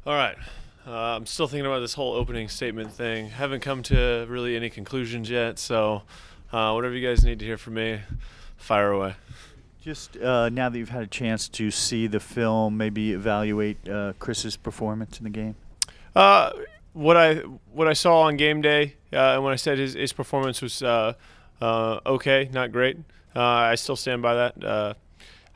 All right. I'm still thinking about this whole opening statement thing. Haven't come to really any conclusions yet, so whatever you guys need to hear from me, fire away. Just now that you've had a chance to see the film, maybe evaluate Chris's performance in the game. Uh, what I saw on game day, and when I said his performance was okay, not great, I still stand by that.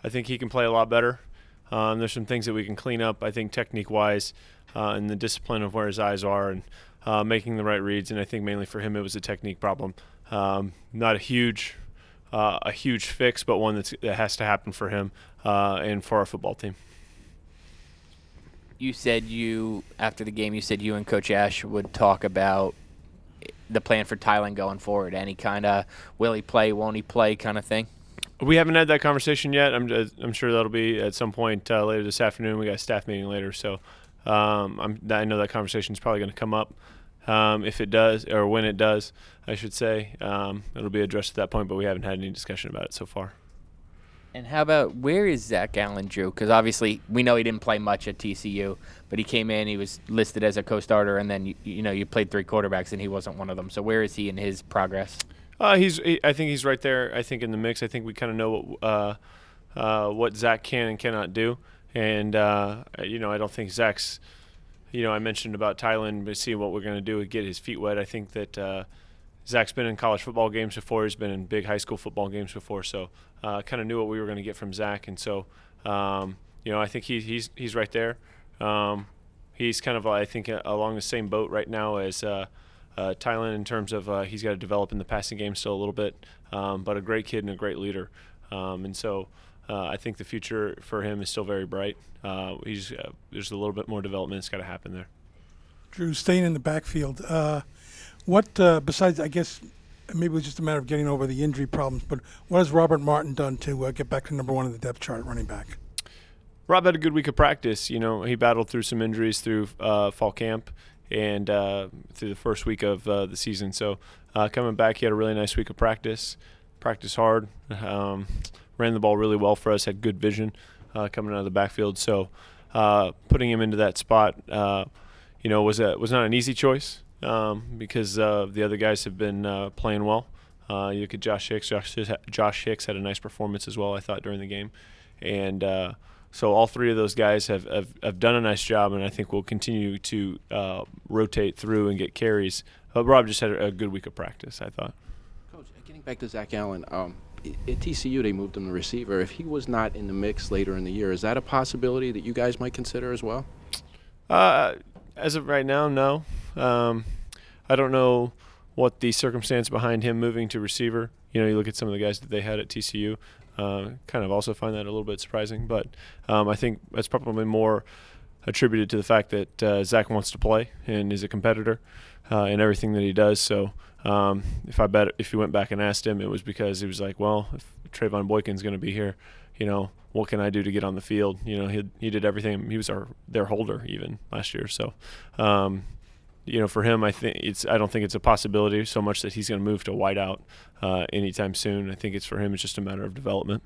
I think he can play a lot better. There's some things that we can clean up, I think, technique-wise, and the discipline of where his eyes are and making the right reads. And I think mainly for him it was a technique problem. Not a huge fix, but one that has to happen for him and for our football team. You said after the game, you said you and Coach Ash would talk about the plan for Tylen going forward. Any kind of will he play, won't he play kind of thing? We haven't had that conversation yet. I'm sure that'll be at some point later this afternoon. We got a staff meeting later, so I know that conversation is probably going to come up. If it does, or when it does, I should say, it'll be addressed at that point. But we haven't had any discussion about it so far. And how about where is Zach Allen, Drew? Because obviously we know he didn't play much at TCU, but he came in, he was listed as a co-starter, and then you played three quarterbacks and he wasn't one of them. So where is he in his progress? I think he's right there. I think in the mix. I think we kind of know what Zach can and cannot do, and I don't think Zach's. I mentioned about Tylen, but see what we're going to do is get his feet wet. I think that Zach's been in college football games before. He's been in big high school football games before, so kind of knew what we were going to get from Zach, and so I think he's right there. He's kind of I think along the same boat right now as. Tylen in terms of he's got to develop in the passing game still a little bit, but a great kid and a great leader. And so I think the future for him is still very bright. There's a little bit more development that's got to happen there. Drew, staying in the backfield, what besides, I guess, maybe it was just a matter of getting over the injury problems, but what has Robert Martin done to get back to number one in the depth chart at running back? Rob had a good week of practice. He battled through some injuries through fall camp and through the first week of the season. So coming back, he had a really nice week of practice. Practiced hard, ran the ball really well for us, had good vision coming out of the backfield. So putting him into that spot, was not an easy choice because the other guys have been playing well. You look at Josh Hicks. Josh Hicks had a nice performance as well, I thought, during the game. And so all three of those guys have done a nice job, and I think we'll continue to rotate through and get carries. Rob just had a good week of practice, I thought. Coach, getting back to Zach Allen, at TCU they moved him to receiver. If he was not in the mix later in the year, is that a possibility that you guys might consider as well? As of right now, no. I don't know what the circumstance behind him moving to receiver. You look at some of the guys that they had at TCU. Kind of also find that a little bit surprising, but I think that's probably more attributed to the fact that Zach wants to play and is a competitor in everything that he does. So if you went back and asked him, it was because he was like, well, if Trayvon Boykin's going to be here, what can I do to get on the field? He did everything. He was their holder even last year. So for him, I don't think it's a possibility so much that he's going to move to wideout anytime soon. I think it's for him. It's just a matter of development.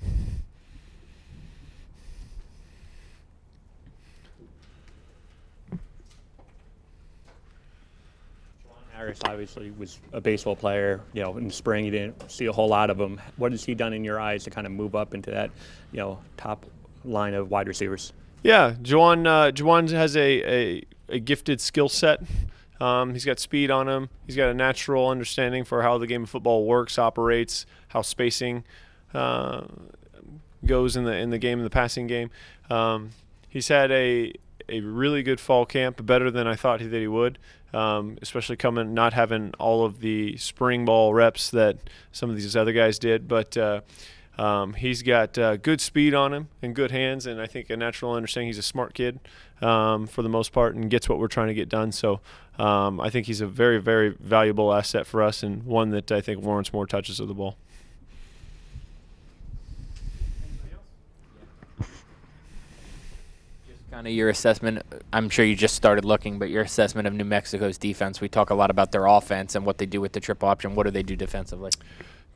Harris obviously was a baseball player. In the spring you didn't see a whole lot of him. What has he done in your eyes to kind of move up into that, top line of wide receivers? Yeah, Juwan has a gifted skill set. He's got speed on him. He's got a natural understanding for how the game of football works, operates, how spacing goes in the game, in the passing game. He's had a really good fall camp, better than I thought that he would, especially not having all of the spring ball reps that some of these other guys did. But he's got good speed on him and good hands, and I think a natural understanding. He's a smart kid for the most part and gets what we're trying to get done. So I think he's a very, very valuable asset for us and one that I think warrants more touches of the ball. Kind of your assessment, I'm sure you just started looking, but your assessment of New Mexico's defense. We talk a lot about their offense and what they do with the triple option. What do they do defensively?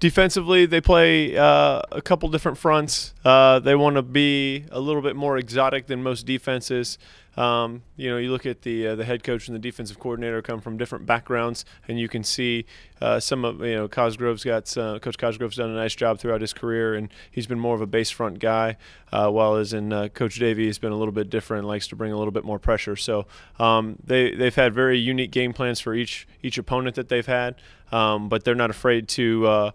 Defensively, they play a couple different fronts. They want to be a little bit more exotic than most defenses. You look at the head coach and the defensive coordinator come from different backgrounds, and you can see some of Cosgrove's Coach Cosgrove's done a nice job throughout his career, and he's been more of a base front guy, while as in Coach Davey has been a little bit different, likes to bring a little bit more pressure. So they've had very unique game plans for each opponent that they've had, but they're not afraid to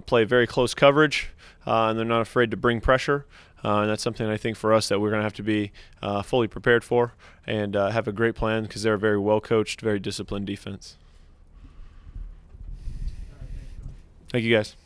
play very close coverage, and they're not afraid to bring pressure. And that's something I think for us that we're going to have to be fully prepared for and have a great plan, because they're a very well-coached, very disciplined defense. Thank you, guys.